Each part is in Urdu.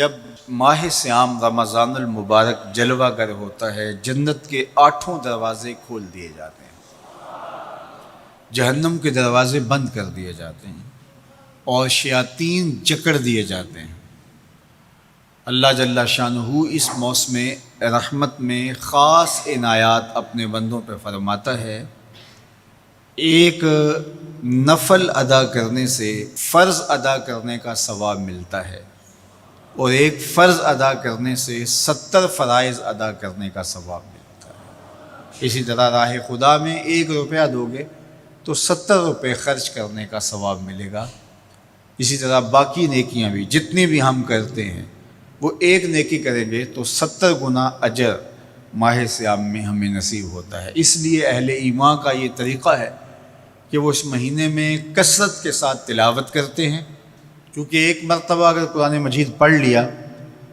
جب ماہ سیام رمضان المبارک جلوہ گر ہوتا ہے، جنت کے 8 دروازے کھول دیے جاتے ہیں، جہنم کے دروازے بند کر دیے جاتے ہیں اور شیاطین جکڑ دیے جاتے ہیں۔ اللہ جل شانہ اس موسم رحمت میں خاص عنایات اپنے بندوں پہ فرماتا ہے۔ ایک نفل ادا کرنے سے فرض ادا کرنے کا ثواب ملتا ہے اور ایک فرض ادا کرنے سے 70 فرائض ادا کرنے کا ثواب ملتا ہے۔ اسی طرح راہ خدا میں 1 روپیہ دو گے تو 70 روپے خرچ کرنے کا ثواب ملے گا۔ اسی طرح باقی نیکیاں بھی جتنی بھی ہم کرتے ہیں، وہ ایک نیکی کریں گے تو 70 گنا اجر ماہ سیام میں ہمیں نصیب ہوتا ہے۔ اس لیے اہل ایمان کا یہ طریقہ ہے کہ وہ اس مہینے میں کثرت کے ساتھ تلاوت کرتے ہیں، کیونکہ ایک مرتبہ اگر قرآن مجید پڑھ لیا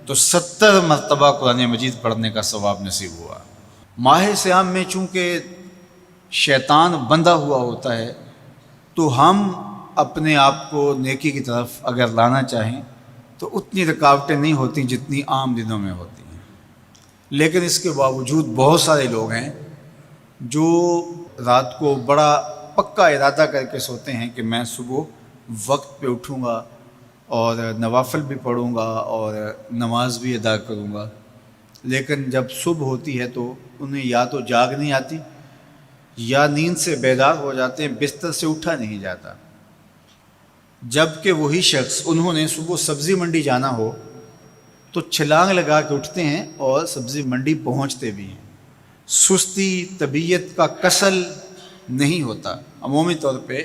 تو 70 مرتبہ قرآن مجید پڑھنے کا ثواب نصیب ہوا۔ ماہ سیام میں چونکہ شیطان بندھا ہوا ہوتا ہے، تو ہم اپنے آپ کو نیکی کی طرف اگر لانا چاہیں تو اتنی رکاوٹیں نہیں ہوتی جتنی عام دنوں میں ہوتی ہیں، لیکن اس کے باوجود بہت سارے لوگ ہیں جو رات کو بڑا پکا ارادہ کر کے سوتے ہیں کہ میں صبح وقت پہ اٹھوں گا اور نوافل بھی پڑھوں گا اور نماز بھی ادا کروں گا، لیکن جب صبح ہوتی ہے تو انہیں یا تو جاگ نہیں آتی یا نیند سے بیدار ہو جاتے ہیں، بستر سے اٹھا نہیں جاتا۔ جب کہ وہی شخص انہوں نے صبح سبزی منڈی جانا ہو تو چھلانگ لگا کے اٹھتے ہیں اور سبزی منڈی پہنچتے بھی ہیں۔ سستی، طبیعت کا کسل نہیں ہوتا۔ عمومی طور پہ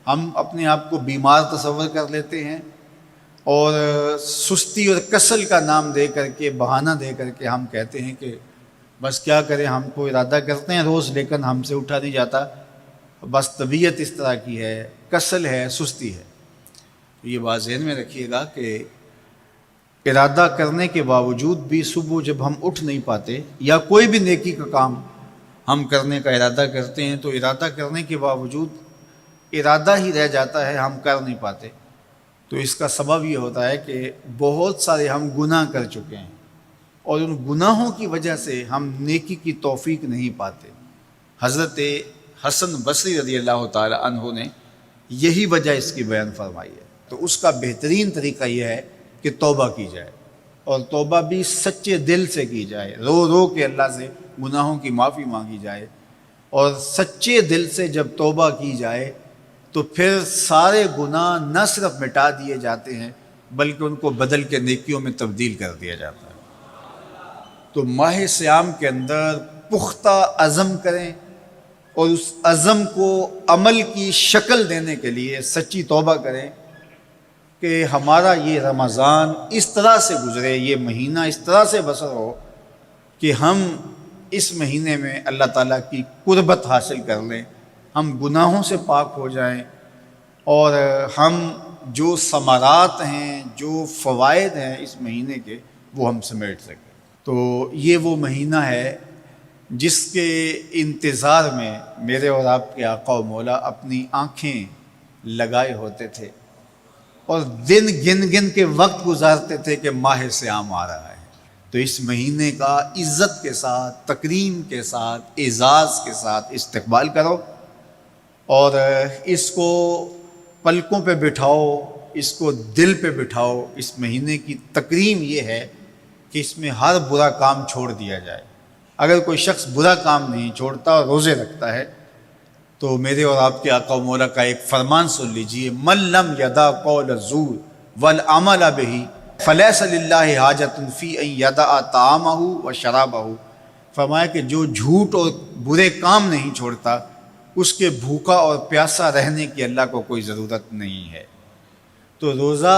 ہم اپنے آپ کو بیمار تصور کر لیتے ہیں اور سستی اور کسل کا نام دے کر کے، بہانہ دے کر کے ہم کہتے ہیں کہ بس کیا کریں، ہم کو ارادہ کرتے ہیں روز لیکن ہم سے اٹھا نہیں جاتا، بس طبیعت اس طرح کی ہے، کسل ہے، سستی ہے۔ یہ بات ذہن میں رکھیے گا کہ ارادہ کرنے کے باوجود بھی صبح جب ہم اٹھ نہیں پاتے یا کوئی بھی نیکی کا کام ہم کرنے کا ارادہ کرتے ہیں تو ارادہ کرنے کے باوجود ارادہ ہی رہ جاتا ہے، ہم کر نہیں پاتے، تو اس کا سبب یہ ہوتا ہے کہ بہت سارے ہم گناہ کر چکے ہیں اور ان گناہوں کی وجہ سے ہم نیکی کی توفیق نہیں پاتے۔ حضرت حسن بصری رضی اللہ تعالی عنہ نے یہی وجہ اس کی بیان فرمائی ہے۔ تو اس کا بہترین طریقہ یہ ہے کہ توبہ کی جائے، اور توبہ بھی سچے دل سے کی جائے، رو رو کے اللہ سے گناہوں کی معافی مانگی جائے، اور سچے دل سے جب توبہ کی جائے تو پھر سارے گناہ نہ صرف مٹا دیے جاتے ہیں بلکہ ان کو بدل کے نیکیوں میں تبدیل کر دیا جاتا ہے۔ تو ماہ سیام کے اندر پختہ عزم کریں اور اس عزم کو عمل کی شکل دینے کے لیے سچی توبہ کریں کہ ہمارا یہ رمضان اس طرح سے گزرے، یہ مہینہ اس طرح سے بسر ہو کہ ہم اس مہینے میں اللہ تعالیٰ کی قربت حاصل کر لیں، ہم گناہوں سے پاک ہو جائیں اور ہم جو ثمرات ہیں، جو فوائد ہیں اس مہینے کے، وہ ہم سمیٹ سکیں۔ تو یہ وہ مہینہ ہے جس کے انتظار میں میرے اور آپ کے آقا و مولا اپنی آنکھیں لگائے ہوتے تھے اور دن گن گن کے وقت گزارتے تھے کہ ماہ سیام آ رہا ہے۔ تو اس مہینے کا عزت کے ساتھ، تکریم کے ساتھ، اعزاز کے ساتھ استقبال کرو اور اس کو پلکوں پہ بٹھاؤ، اس کو دل پہ بٹھاؤ۔ اس مہینے کی تکریم یہ ہے کہ اس میں ہر برا کام چھوڑ دیا جائے۔ اگر کوئی شخص برا کام نہیں چھوڑتا اور روزے رکھتا ہے تو میرے اور آپ کے آقا و مولا کا ایک فرمان سن لیجئے، من لم یدع قول الزور والعمل بہ فلیس للہ حاجۃ فی ان یدع طعامہ وشرابہ۔ فرمایا کہ جو جھوٹ اور برے کام نہیں چھوڑتا، اس کے بھوکا اور پیاسا رہنے کی اللہ کو کوئی ضرورت نہیں ہے۔ تو روزہ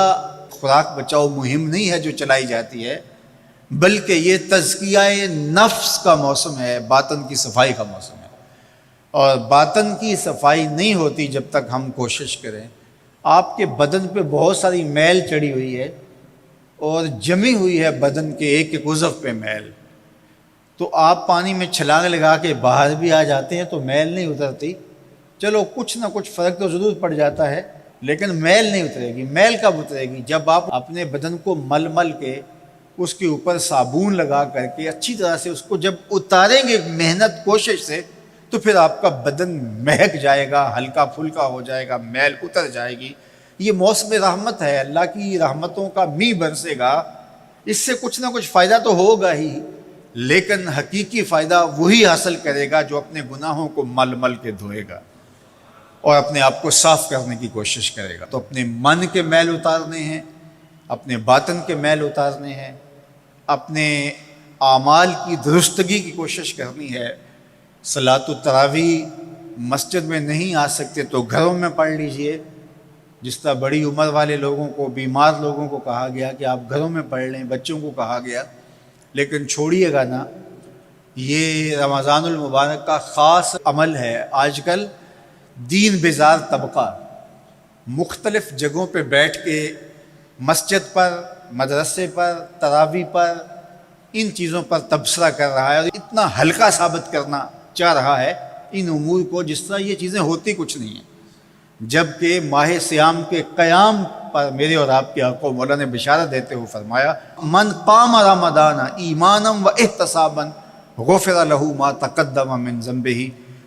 خوراک بچاؤ مہم نہیں ہے جو چلائی جاتی ہے، بلکہ یہ تزکیہ نفس کا موسم ہے، باطن کی صفائی کا موسم ہے۔ اور باطن کی صفائی نہیں ہوتی جب تک ہم کوشش کریں۔ آپ کے بدن پہ بہت ساری میل چڑھی ہوئی ہے اور جمی ہوئی ہے بدن کے ایک ایک عضو پہ میل، تو آپ پانی میں چھلانگ لگا کے باہر بھی آ جاتے ہیں تو میل نہیں اترتی، چلو کچھ نہ کچھ فرق تو ضرور پڑ جاتا ہے، لیکن میل نہیں اترے گی۔ میل کب اترے گی؟ جب آپ اپنے بدن کو مل مل کے اس کے اوپر صابون لگا کر کے اچھی طرح سے اس کو جب اتاریں گے محنت کوشش سے، تو پھر آپ کا بدن مہک جائے گا، ہلکا پھلکا ہو جائے گا، میل اتر جائے گی۔ یہ موسم رحمت ہے، اللہ کی رحمتوں کا می برسے گا، اس سے کچھ نہ کچھ فائدہ تو ہوگا ہی، لیکن حقیقی فائدہ وہی حاصل کرے گا جو اپنے گناہوں کو مل مل کے دھوئے گا اور اپنے آپ کو صاف کرنے کی کوشش کرے گا۔ تو اپنے من کے میل اتارنے ہیں، اپنے باطن کے میل اتارنے ہیں، اپنے اعمال کی درستگی کی کوشش کرنی ہے۔ صلاۃ التراویح مسجد میں نہیں آ سکتے تو گھروں میں پڑھ لیجئے، جس طرح بڑی عمر والے لوگوں کو، بیمار لوگوں کو کہا گیا کہ آپ گھروں میں پڑھ لیں، بچوں کو کہا گیا، لیکن چھوڑیے گا نا، یہ رمضان المبارک کا خاص عمل ہے۔ آج کل دین بیزار طبقہ مختلف جگہوں پہ بیٹھ کے مسجد پر، مدرسے پر، تراویح پر، ان چیزوں پر تبصرہ کر رہا ہے اور اتنا ہلکا ثابت کرنا چاہ رہا ہے ان امور کو، جس طرح یہ چیزیں ہوتی کچھ نہیں ہیں۔ جبکہ ماہ صیام کے قیام پر میرے اور آپ کے آقا مولا نے بشارت دیتے ہوئے فرمایا، من قام رمضان ایمانا و احتسابا غفر لہ ما تقدم من ذنبہ،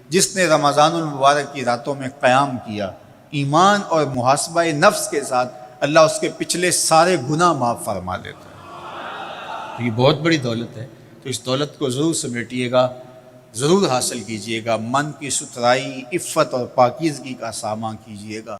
جس نے رمضان المبارک کی راتوں میں قیام کیا ایمان اور محاسبہ نفس کے ساتھ، اللہ اس کے پچھلے سارے گناہ معاف فرما دیتا ہے۔ تو یہ بہت بڑی دولت ہے، تو اس دولت کو ضرور سمیٹیے گا، ضرور حاصل کیجئے گا، من کی ستھرائی، عفت اور پاکیزگی کا ساماں کیجئے گا۔